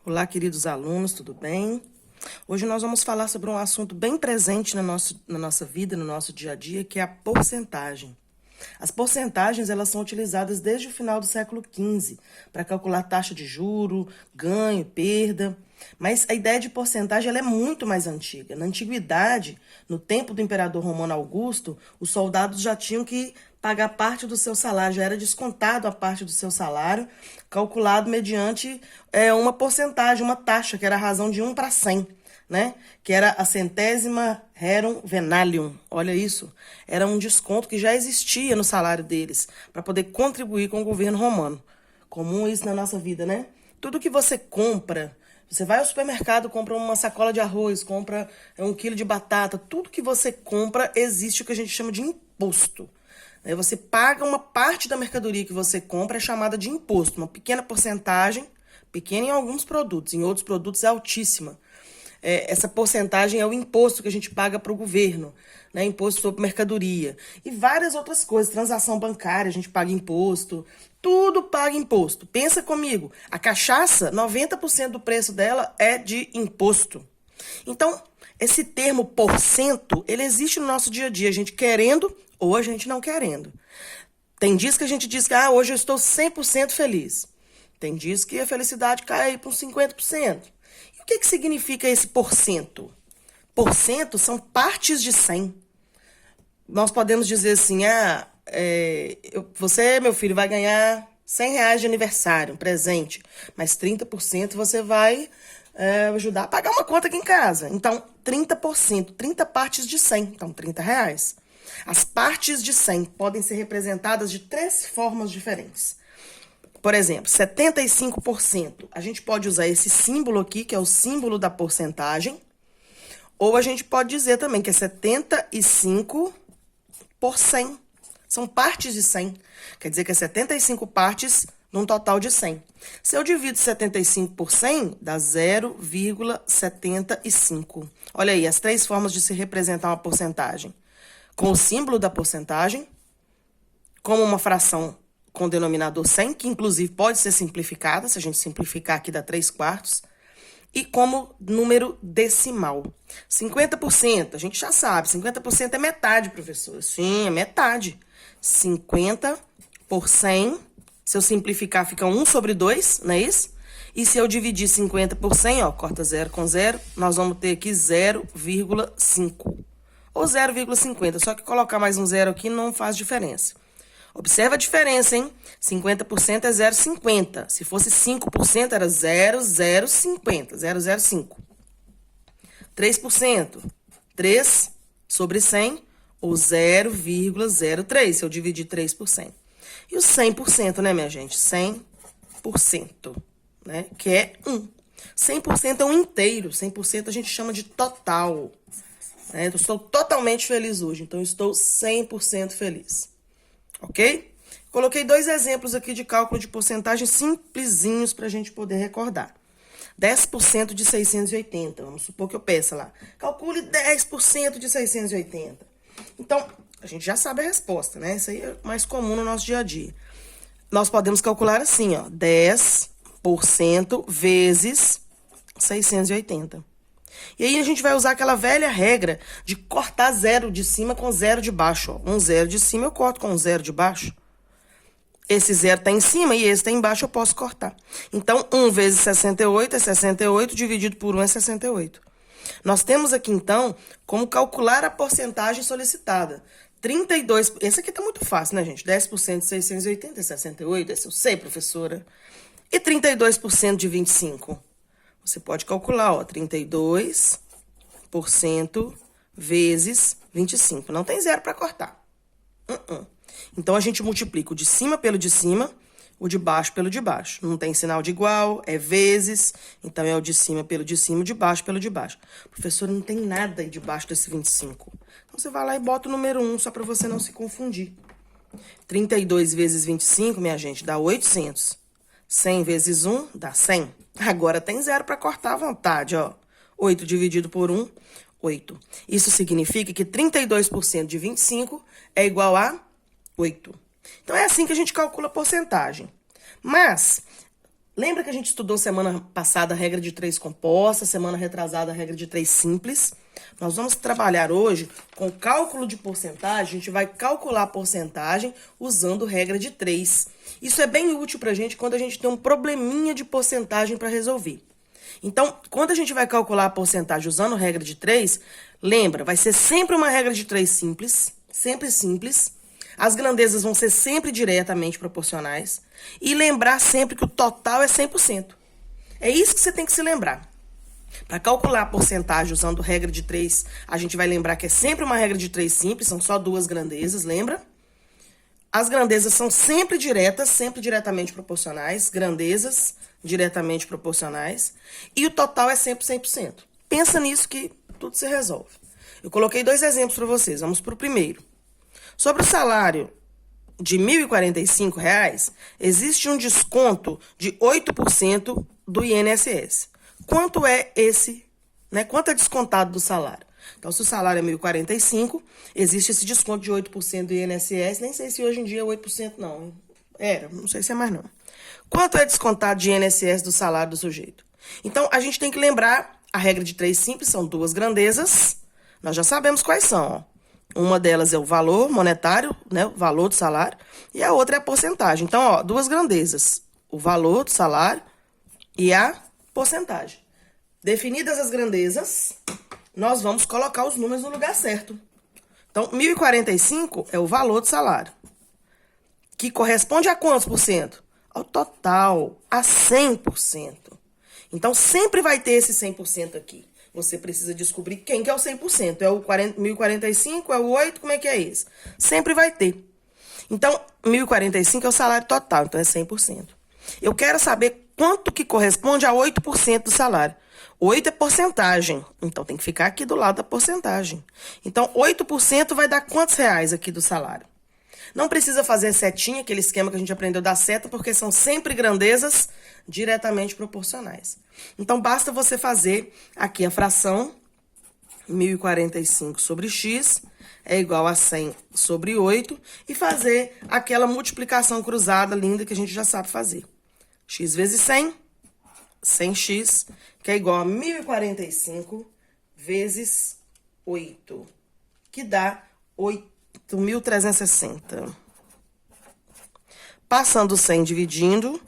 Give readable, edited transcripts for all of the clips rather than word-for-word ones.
Olá, queridos alunos, tudo bem? Hoje nós vamos falar sobre um assunto bem presente na nossa vida, no nosso dia a dia, que é a porcentagem. As porcentagens, elas são utilizadas desde o final do século XV para calcular taxa de juro, ganho, perda. Mas a ideia de porcentagem ela é muito mais antiga. Na antiguidade, no tempo do imperador Romano Augusto, os soldados já tinham que pagar parte do seu salário, já era descontado a parte do seu salário, calculado mediante uma porcentagem, uma taxa, que era a razão de 1 para 100. Né? Que era a centésima rerum venalium. Olha isso. Era um desconto que já existia no salário deles, para poder contribuir com o governo romano. Comum isso na nossa vida, né? Tudo que você compra, você vai ao supermercado, compra uma sacola de arroz, compra 1 quilo de batata, tudo que você compra existe o que a gente chama de imposto. Você paga uma parte da mercadoria que você compra, é chamada de imposto, uma pequena porcentagem, pequena em alguns produtos, em outros produtos é altíssima. Essa porcentagem é o imposto que a gente paga para o governo, né? Imposto sobre mercadoria. E várias outras coisas, transação bancária, a gente paga imposto, tudo paga imposto. Pensa comigo, a cachaça, 90% do preço dela é de imposto. Então, esse termo porcento, ele existe no nosso dia a dia, a gente querendo ou a gente não querendo. Tem dias que a gente diz que hoje eu estou 100% feliz. Tem dias que a felicidade cai aí para uns 50%. O que significa esse porcento? Porcento são partes de 100. Nós podemos dizer assim, você, meu filho, vai ganhar R$100 de aniversário, um presente, mas 30% você vai ajudar a pagar uma conta aqui em casa. Então, 30%, 30 partes de 100, então R$30. As partes de 100 podem ser representadas de 3 formas diferentes. Por exemplo, 75%, a gente pode usar esse símbolo aqui, que é o símbolo da porcentagem, ou a gente pode dizer também que é 75 por 100. São partes de 100. Quer dizer que é 75 partes num total de 100. Se eu divido 75 por 100, dá 0,75. Olha aí, as 3 formas de se representar uma porcentagem. Com o símbolo da porcentagem, como uma fração com denominador 100, que inclusive pode ser simplificada, se a gente simplificar aqui dá 3/4, e como número decimal. 50%, a gente já sabe, 50% é metade, professor. Sim, é metade. 50 por 100, se eu simplificar fica 1/2, não é isso? E se eu dividir 50 por 100, corta 0 com 0, nós vamos ter aqui 0,5. Ou 0,50, só que colocar mais um 0 aqui não faz diferença. Observa a diferença, hein? 50% é 0,50. Se fosse 5%, era 0,050, 0,05. 3%, 3 sobre 100, ou 0,03, se eu dividir 3 por 100. E o 100%, né, minha gente? 100%, né? Que é 1. 100% é um inteiro, 100% a gente chama de total. Eu estou totalmente feliz hoje, então eu estou 100% feliz. Ok? Coloquei 2 exemplos aqui de cálculo de porcentagem simplesinhos para a gente poder recordar. 10% de 680. Vamos supor que eu peça lá. Calcule 10% de 680. Então, a gente já sabe a resposta, né? Isso aí é mais comum no nosso dia a dia. Nós podemos calcular assim, 10% vezes 680. E aí a gente vai usar aquela velha regra de cortar 0 de cima com 0 de baixo. Um 0 de cima eu corto com um 0 de baixo. Esse 0 está em cima e esse está embaixo, eu posso cortar. Então, 1 vezes 68 é 68, dividido por 1 é 68. Nós temos aqui, então, como calcular a porcentagem solicitada. 32, esse aqui está muito fácil, né, gente? 10% de 680 é 68, esse eu sei, professora. E 32% de 25? Você pode calcular, 32% vezes 25. Não tem 0 para cortar. Então, a gente multiplica o de cima pelo de cima, o de baixo pelo de baixo. Não tem sinal de igual, é vezes. Então, é o de cima pelo de cima, o de baixo pelo de baixo. Professor, não tem nada aí debaixo desse 25. Então, você vai lá e bota o número 1, só para você não se confundir. 32 vezes 25, minha gente, dá 800. 100 vezes 1 dá 100. Agora tem 0 para cortar à vontade, 8 dividido por 1, 8. Isso significa que 32% de 25 é igual a 8. Então, é assim que a gente calcula a porcentagem. Mas, Lembra que a gente estudou semana passada a regra de 3 composta, semana retrasada a regra de 3 simples? Nós vamos trabalhar hoje com cálculo de porcentagem. A gente vai calcular a porcentagem usando regra de 3. Isso é bem útil para a gente quando a gente tem um probleminha de porcentagem para resolver. Então, quando a gente vai calcular a porcentagem usando regra de 3, lembra, vai ser sempre uma regra de 3 simples, sempre simples. As grandezas vão ser sempre diretamente proporcionais. E lembrar sempre que o total é 100%. É isso que você tem que se lembrar. Para calcular a porcentagem usando regra de 3, a gente vai lembrar que é sempre uma regra de 3 simples, são só duas grandezas, lembra? As grandezas são sempre diretas, sempre diretamente proporcionais. Grandezas diretamente proporcionais. E o total é sempre 100%. Pensa nisso que tudo se resolve. Eu coloquei 2 exemplos para vocês. Vamos para o primeiro. Sobre o salário de R$ 1.045, existe um desconto de 8% do INSS. Quanto é esse, né? Quanto é descontado do salário? Então, se o salário é 1.045, existe esse desconto de 8% do INSS. Nem sei se hoje em dia é 8% não. Não sei se é mais não. Quanto é descontado de INSS do salário do sujeito? Então, a gente tem que lembrar, a regra de 3 simples, são duas grandezas. Nós já sabemos quais são, ó. Uma delas é o valor monetário, né, o valor do salário, e a outra é a porcentagem. Então, ó, duas grandezas, o valor do salário e a porcentagem. Definidas as grandezas, nós vamos colocar os números no lugar certo. Então, 1.045 é o valor do salário, que corresponde a quantos por cento? Ao total, a 100%. Então, sempre vai ter esse 100% aqui. Você precisa descobrir quem que é o 100%. É o 1.045, é o 8, como é que é isso? Sempre vai ter. Então, 1.045 é o salário total, então é 100%. Eu quero saber quanto que corresponde a 8% do salário. 8 é porcentagem, então tem que ficar aqui do lado da porcentagem. Então, 8% vai dar quantos reais aqui do salário? Não precisa fazer setinha, aquele esquema que a gente aprendeu da seta, porque são sempre grandezas diretamente proporcionais. Então, basta você fazer aqui a fração 1.045 sobre x é igual a 100 sobre 8 e fazer aquela multiplicação cruzada linda que a gente já sabe fazer. X vezes 100, 100x, que é igual a 1.045 vezes 8, que dá 8.360. Passando o 100 dividindo,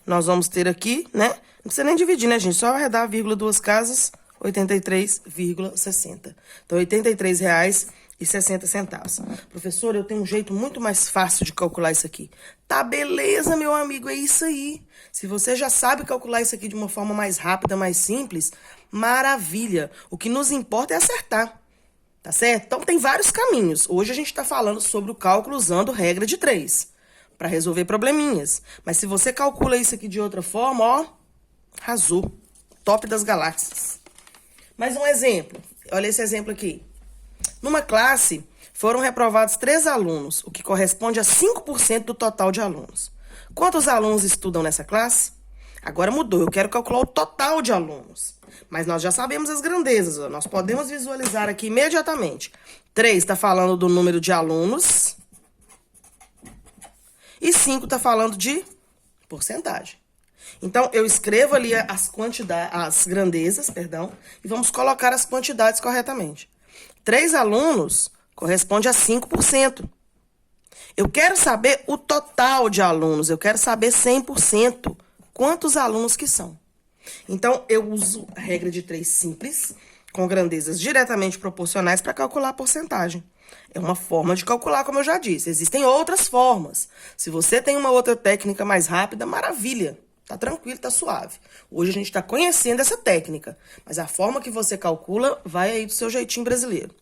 nós vamos ter aqui, né? Não precisa nem dividir, né, gente? Só arredar vírgula duas casas, 83,60. Então, R$ 83,60. Professor, eu tenho um jeito muito mais fácil de calcular isso aqui. Tá, beleza, meu amigo, é isso aí. Se você já sabe calcular isso aqui de uma forma mais rápida, mais simples, maravilha. O que nos importa é acertar. Tá certo? Então, tem vários caminhos. Hoje a gente está falando sobre o cálculo usando regra de 3, para resolver probleminhas. Mas se você calcula isso aqui de outra forma, ó, arrasou. Top das galáxias. Mais um exemplo. Olha esse exemplo aqui. Numa classe, foram reprovados 3 alunos, o que corresponde a 5% do total de alunos. Quantos alunos estudam nessa classe? Agora mudou, eu quero calcular o total de alunos. Mas nós já sabemos as grandezas, ó. Nós podemos visualizar aqui imediatamente. 3 está falando do número de alunos e 5 está falando de porcentagem. Então, eu escrevo ali as grandezas, e vamos colocar as quantidades corretamente. 3 alunos corresponde a 5%. Eu quero saber o total de alunos, eu quero saber 100%. Quantos alunos que são? Então, eu uso a regra de 3 simples, com grandezas diretamente proporcionais para calcular a porcentagem. É uma forma de calcular, como eu já disse. Existem outras formas. Se você tem uma outra técnica mais rápida, maravilha. Tá tranquilo, tá suave. Hoje a gente está conhecendo essa técnica, mas a forma que você calcula vai aí do seu jeitinho brasileiro.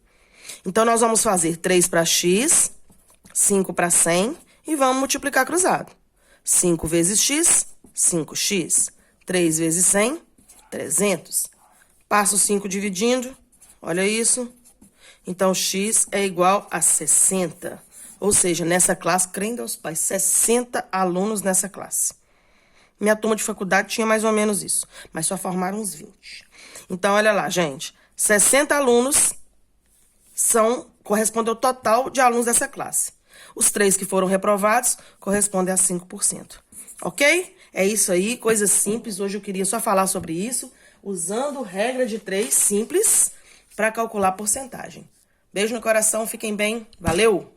Então, nós vamos fazer 3 para x, 5 para 100 e vamos multiplicar cruzado. 5 vezes x, 5x. 3 vezes 100, 300. Passo 5 dividindo, olha isso. Então, x é igual a 60. Ou seja, nessa classe, crendo aos pais, 60 alunos nessa classe. Minha turma de faculdade tinha mais ou menos isso, mas só formaram uns 20. Então, olha lá, gente. 60 alunos correspondem ao total de alunos dessa classe. Os 3 que foram reprovados correspondem a 5%. Ok? É isso aí, coisa simples. Hoje eu queria só falar sobre isso, usando regra de 3 simples para calcular porcentagem. Beijo no coração, fiquem bem. Valeu!